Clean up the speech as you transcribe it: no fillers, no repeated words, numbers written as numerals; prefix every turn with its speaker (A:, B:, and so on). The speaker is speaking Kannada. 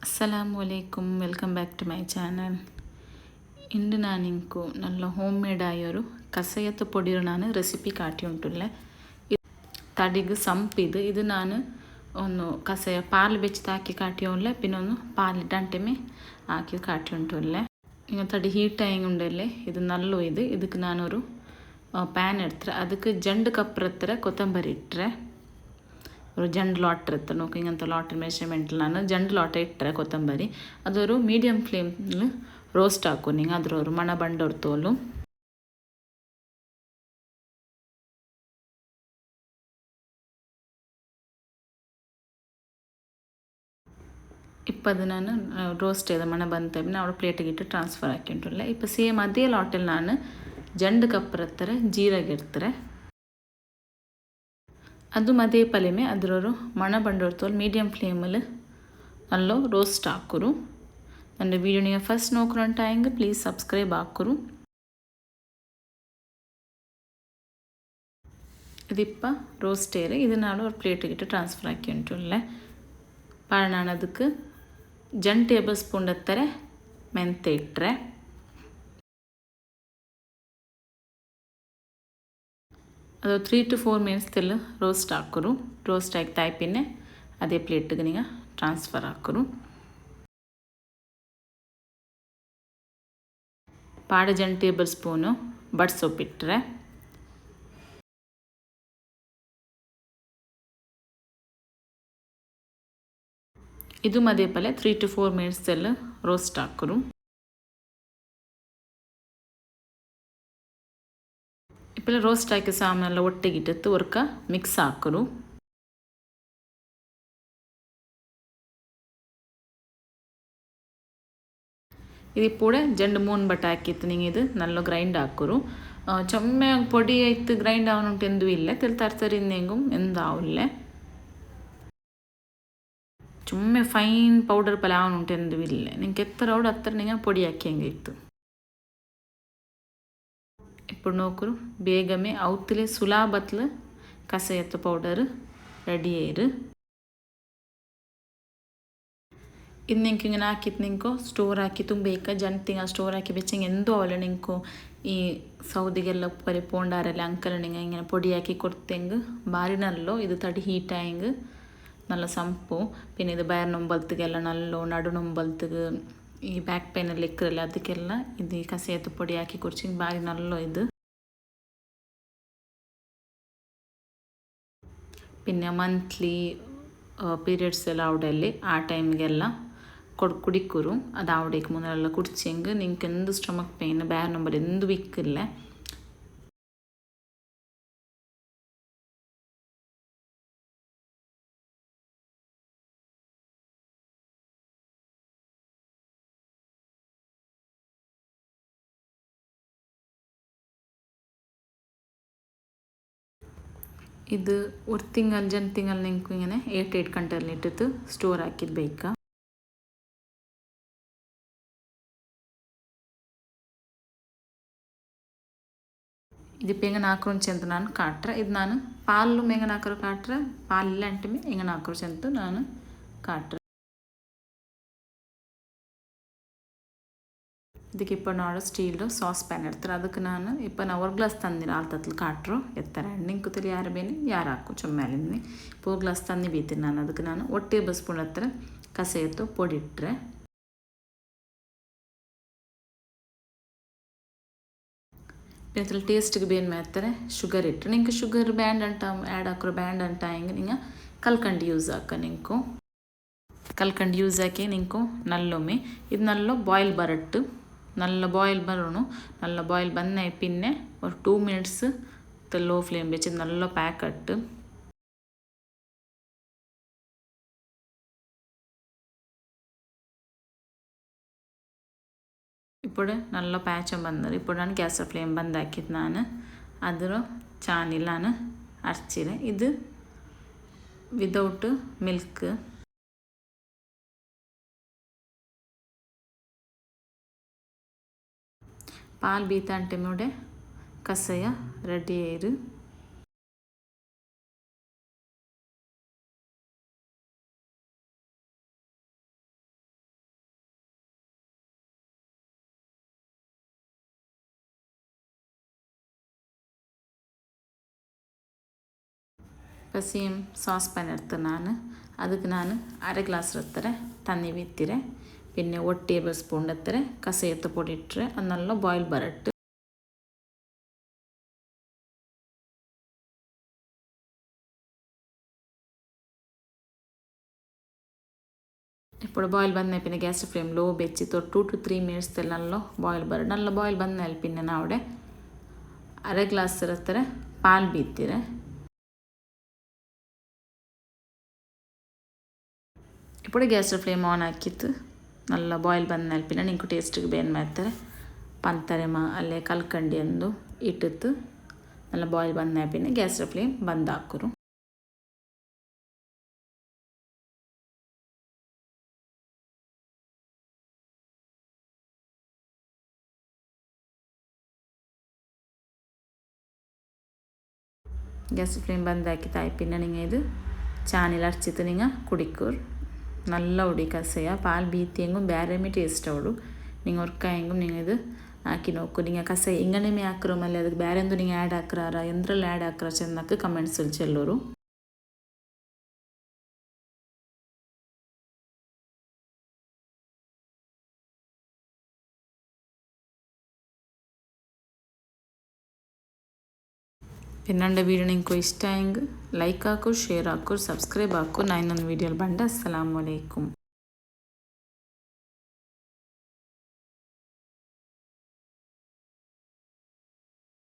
A: അസ്സലാമലൈക്കും welcome back to my channel. ഇന്ന് ഞാൻ നിങ്ങൾക്ക് നല്ല ഹോം മെയ്ഡ് ആയൊരു കസയത്ത് പൊടിയുടെ ഞാൻ റെസിപ്പി കാട്ടി ഉണ്ടുള്ളേ. തടിക്ക് സംಪಿದು ಇದು ನಾನು ಒಂದು ಕಸಯ ಪಾಲು ಬೆಚ್ಚಿ ಹಾಕಿ ಕಾಟಿ ಉಳ್ಳೆ പിന്നെ ഒന്ന് പാലിട്ടಂಟೆಮೆ ಹಾಕಿ ಕಾಟಿ ಉಂಟುಳ್ಳೆ. ಈಗ ತಡಿ ಹೀಟ್ ಆಗಿ ಉಂಡಲ್ಲೇ ಇದು ನಲ್ಲು ಇದಕ್ಕೆ ನಾನೊರು ಪ್ಯಾನ್ എടുത്തിട്ട് ಅದಕ್ಕೆ ಜಂಡು ಕಪ್ಪರ ಹತ್ರ ಕೊತ್ತಂಬರಿ ಇಟ್ಟರೆ ഒരു ജണ്ട് ലോട്ട് എടുത്ത് നോക്കി ഇങ്ങനത്തെ ലോട്ട് മെഷർമെൻറ്റിലാണ് ജണ്ട് ലോട്ട് ഇട്ടರೆ ಕೊತ್ತಂಬರಿ അതൊരു മീഡിയം ഫ്ലെയിമിൽ ರೋಸ್ಟ್ ಹಾಕು നിങ്ങൾ ಅದ್ರ ಮಣ ಬಂಡೊಡ್ತೋಲು. ഇപ്പം അത് ഞാൻ റോസ്റ്റ് ചെയ്ത മണം ಬಂದ പിന്നെ അവിടെ പ്ലേറ്റിಗೆ ഇട്ട് ട്രാൻസ്ഫർ ആക്കിയിട്ടുള്ള. ഇപ്പം ಸೇಮ್ ಅದೇ ಲಾಟಲ್ಲಿ ನಾನು ಜಂಡು ಕಪ್ಪರ ಹತ್ರ ಜೀರಿಗೆ ಇಡ್ತಾರೆ ಅದು ಅದೇ ಪಲೆಮೆ ಅದರವರು ಮಣ ಬಂಡೋರ್ತೋಲ್ ಮೀಡಿಯಂ ಫ್ಲೇಮಲ್ಲಿ ನಲ್ಲೋ ರೋಸ್ಟ್ ಹಾಕುರು. ನನ್ನ ವೀಡಿಯೋ ನೀವು ಫಸ್ಟ್ ನೋಡ್ಕೊಂಡಾಯಂಗೆ ಪ್ಲೀಸ್ ಸಬ್ಸ್ಕ್ರೈಬ್ ಹಾಕುರು. ഇതിപ്പ റോസ്റ്റ് ചെയ്ത് ഇതിനാണ് ഒരു പ്ലേറ്റിಗೆ ഇട്ട് ട്രാൻസ്ഫർ ആക്കിയിട്ടുള്ള. പാഴാണ് ಅದಕ್ಕೆ 2 ಟೇಬಲ್ ಸ್ಪೂನ್ ಹತ್ತರ ಮೆಂತೆ ಇಟ್ಟರೆ ಅದು 3 to 4 ಮಿನಿಟ್ಸ್ ರೋಸ್ಟ್ ಹಾಕುರು. ರೋಸ್ಟ್ ಆಗ್ತಾ പിന്നെ ಅದೇ ಪ್ಲೇಟಿಗೆ ನೀವು ಟ್ರಾನ್ಸ್ಫರ್ ಹಾಕುರು. ಪಾಡ 2 ಟೇಬಲ್ ಸ್ಪೂನು ಬಡ್ ಸೊಪ್ಪು ಇಟ್ಟರೆ ಇದು ಅದೇ ಪಲ್ಯ 3 to 4 ಮಿನಿಟ್ಸ್ ರೋಸ್ಟ್ ಹಾಕುರು. ഇപ്പോൾ റോസ്റ്റ് ആക്കിയ സാമാനെല്ലാം ഒട്ടിക്കിട്ടിട്ട് ഒർക്ക മിക്സ് ആക്കರು. ഇതിപ്പൂടെ 2-3 ಬಟ್ ಹಾಕಿತ್ತು ನೀವು ಇದು നല്ല ಗ್ರೈಂಡ್ ಹಾಕರು. ಚೊಮ್ಮೆ പൊടി ಆಯ್ತು ಗ್ರೈಂಡ್ ಆವನುಂಟು ಎಂದೂ ಇಲ್ಲ ತಿಳ್ತಾರ್ತಾರೆ ಇನ್ನೆಂಗುം ಎಂದಾವಿಲ್ಲ. ಚೊಮ್ಮೆ ಫೈನ್ ಪೌಡರ್ ಪಲ ಆವನುಂಟು ಎಂದೂ ಇಲ್ಲ. ನಿಂಗೆ ಎತ್ತರ ಅವಡು ಹತ್ತಿರ ನೀವು പൊടി ಹಾಕಿ ಹೆಂಗೆ ಇತ್ತು. ఇప్పుడు నోకురు ಬೇಗಮೆ ಅವತ್ತಲೇ ಸುಲಾಬತ್ಲು ಕಸಯತ್ತು ಪೌಡರ್ ರೆಡಿ ಆಯ್ರು. ಇದು ನಿಂಗೆ ಹಿಂಗೆ ಹಾಕಿತ್ತು ನಿಂಕೋ ಸ್ಟೋರ್ ಹಾಕಿ ತುಂಬಬೇಕ ಜಂಟ್ ತಿಂಗ ಸ್ಟೋರ್ ಹಾಕಿ ಬೆಚ್ಚಂಗೆ ಎಂದೂ ಅವಲ್ಲ ನಿಂಕು ಈ ಸೌದಿಗೆಲ್ಲ ಪರಿ ಪೋಂಡಾರೆಲ್ಲ ಅಂಕಲ್ ನಿಂಗೆ ಹಿಂಗೆ പൊടി ಹಾಕಿ ಕೊಡ್ತೆಂಗೆ ಭಾರಿ ನಲ್ಲೋ. ಇದು ತಡಿ ಹೀಟ್ ಆಯಂಗೆ നല്ല ಸಂಪು പിന്നെ ಇದು ಬಯರ್ ನೊಂಬಲ್ತಿಗೆಲ್ಲ ನಲ್ಲೋ ನಡು ನೊಂಬಲ್ತಿಗೆ ಈ ಬ್ಯಾಕ್ ಪೇನಲ್ಲಿ ಇಕ್ಕರಲ್ಲ ಅದಕ್ಕೆಲ್ಲ ಇದು ಕಸಯತ್ತು പൊടി ಹಾಕಿ ಕುರ್ಚಿಂಗೆ ಭಾರಿ ನಲ್ಲೋ ಇದು. പിന്നെ ಮಂತ್ಲಿ ಪೀರಿಯಡ್ಸ್ ಎಲ್ಲ ಅವಡಲ್ಲಿ ಆ ಟೈಮ್ಗೆಲ್ಲ ಕುಡಿക്കുರು. ಅದು ಅವಡೇക്ക് മുന്നെല്ലാം കുടിച്ചെങ്കിൽ നിങ്ങൾക്ക് എന്ത് സ്റ്റൊമക്ക് പെയിൻ ಬೇರೆ ನಂಬರ್ എന്ത് വിക്കില്ല. ഇത് ഒരു ತಿಂಗಳು 2 ತಿಂಗಳು നിങ്ങൾക്ക് ഇങ്ങനെ 8 ಕಂಟಲ್ಲಿ ಇಟ್ಟಿತ್ತು ಸ್ಟೋರ್ ಹಾಕಿದ್ದು ಬೇಕಾ. ഇതിപ്പോൾ എങ്ങനെ ആക്കറും ചെന്ന് ನಾನು ಕಾಟ್ರೆ ಇದು ನಾನು ಪಾಲು ಹೆಂಗೆ ಹಾಕರು ಕಾಟ್ರೆ ಪಾಲಿಲ್ಲ ಅಂಟಮೆ ಹೆಂಗೆ ಹಾಕರು ಚೆಂತು ನಾನು ಕಾಟ್ರೆ. ಇದಕ್ಕೆ ഇപ്പോൾ ನಾನು ಸ್ಟೀಲ್ ಸಾಸ್ ಪ್ಯಾನ್ ಇಡ್ತಾರೆ ಅದಕ್ಕೆ ನಾನು ഇപ്പോൾ ನಾನು ഒരു ಗ್ಲಾಸ್ ತಂದಿನ ಆಲ್ತತ್ಲು ಕಾಟ್ರು ಎತ್ತರ ನಿಂಗೆ ಕುತ್ತಲಿ ಯಾರು ಬೇನೆ ಯಾರು ಹಾಕು ಚೊಮ್ಮೇಲಿಂದ ഇപ്പോൾ ഒരു ಗ್ಲಾಸ್ ತಂದು ಬೀತೀನಿ ನಾನು. ಅದಕ್ಕೆ ನಾನು 1 ಟೇಬಲ್ ಸ್ಪೂನ್ ಹತ್ರ ಕಸಯತ್ತು പൊടി ಇಟ್ಟರೆ പിന്നെ ಟೇಸ್ಟಿಗೆ ಬೇನ್ ಮಾಡ್ತಾರೆ ಶುಗರ್ ಇಟ್ಟರೆ ನಿಂಗೆ ಶುಗರ್ ಬ್ಯಾಂಡ್ ಅಂತ ಆ್ಯಡ್ ಹಾಕರು ಬ್ಯಾಂಡ್ ಅಂತ ಹೆಂಗೆ ನಿಂಗೆ ಕಲ್ಕಂಡು ಯೂಸ್ ಹಾಕ ನಿಂಕು ಕಲ್ಕಂಡು ಯೂಸ್ ಹಾಕಿ ನಿಂಕು ನಲ್ಲೊಮ್ಮೆ ಇದು ನಲ್ಲೋ ಬಾಯ್ಲ್ ಬರಟ್ಟು നല്ല ബോയിൽ ബറണു. നല്ല ബോയിൽ ബന്നായി പിന്നെ ഒരു 2 മിനിറ്റ്സ് ലോ ഫ്ലെയിം വെച്ച് നല്ല പാക്കട്ട് ఇప్పుడు നല്ല പാച്ചം ಬಂದರು. ഇപ്പോൾ ನಾನು ಗ್ಯಾಸ್ ಫ್ಲೇಮ್ ಬಂದ್ ಹಾಕಿದ್ದು ನಾನು ಅದರ ಚಾನಿಲ್ ನಾನು ಹಚ್ಚಿದೆ. ಇದು ವಿದೌಟ್ ಮಿಲ್ಕ್ പാൽ ബീത്താൻ ടൈമോടെ കസയ റെഡി ആയിരു. ಸೇಮ್ ಸಾಸ್ പാൻ എടുത്ത് ಅದಕ್ಕೆ ನಾನು ಅரை ಗ್ಲಾಸ್ ಇರ್ತಾರೆ ತಣ್ಣಿ ಬಿತ್ತಿರೆ പിന്നെ 1 ಟೇಬಲ್ ಸ್ಪೂನ್ ಎತ್ತರೆ ಕಸೆಯತ್ತ ಪೊಡಿ ಇಟ್ಟರೆ ಅದನ್ನೆಲ್ಲ ಬಾಯ್ಲ್ ಬರಟ್ಟು ఇప్పుడు బాయిల్ ಬಂದ പിന്നെ ಗ್ಯಾಸ್ ಫ್ಲೇಮ್ ಲೋ ಬೆಚ್ಚಿತ್ತು 2 to 3 minutes നല്ല ಬಾಯ್ಲ್ ಬರ നല്ല ಬಾಯ್ಲ್ ಬಂದ പിന്നെ ನಾವಡೆ ಅರೆ ಗ್ಲಾಸ್ ಇರ್ತಾರೆ ಪಾಲ್ ಬೀತಿರೆ ఇప్పుడు ಗ್ಯಾಸ್ ಫ್ಲೇಮ್ ಆನ್ ಹಾಕಿತ್ತು നല്ല ಬಾಯ್ಲ್ ಬಂದ പിന്നെ ನಿಂಕು ಟೇಸ್ಟಿಗೆ ಬೇನ್ ಮಾಡ್ತಾರೆ ಪಂತರೆಮ ಅಲ್ಲೇ ಕಲ್ಕಂಡಿ ಅಂದು ಇಟ್ಟಿತ್ತು നല്ല ಬಾಯ್ಲ್ ಬಂದ പിന്നെ ಗ್ಯಾಸ್ ಫ್ಲೇಮ್ ಬಂದ್ ಹಾಕುರು ಗ್ಯಾಸ್ ಫ್ಲೇಮ್ ಬಂದ್ ಹಾಕಿತ್ತಾಯಿ പിന്നെ നിങ്ങൾ ഇത് ചാനൽ അടച്ചിട്ട് നിങ്ങൾ കുടിക്കൂർ നല്ല ഉടി കസയ പാൽ ബീത്തിയെങ്കും ಬೇರೆಮೇ ಟೇಸ್ಟ್ ಅವಳು നിങ്ങൾ ಒರ್ಕಾಯಂಗು നിങ്ങൾ ಇದು ಹಾಕಿ ನೋಕು നിങ്ങൾ ಕಸ ಇಂಗನೇ ಹಾಕ್ರೋ ಮಲ್ಲಿ ಅದಕ್ಕೆ ಬೇರೆ ಎಂದು ನೀವು ಆ್ಯಡ್ ಹಾಕ್ರಾರ ಎಂದ್ರಲ್ಲಿ ಆ್ಯಡ್ ಹಾಕ್ರ ಚೆನ್ನಕ್ಕೆ ಕಮೆಂಟ್ಸಲ್ಲಿ ಚೆಲ್ಲೋರು പിന്നെ എൻ്റെ വീഡിയോ നിങ്ങൾക്ക് ഇഷ്ടമായെങ്കിൽ ലൈക്ക് ആക്കൂ ഷെയർ ആക്കൂ സബ്സ്ക്രൈബ് ആക്കൂ ഞാൻ ಇನ್ನೊಂದು ವಿಡಿಯೋಲಿ ಬಂಡೆ ಅಸ್ಸಲಾಮು ಅಲೈಕುಂ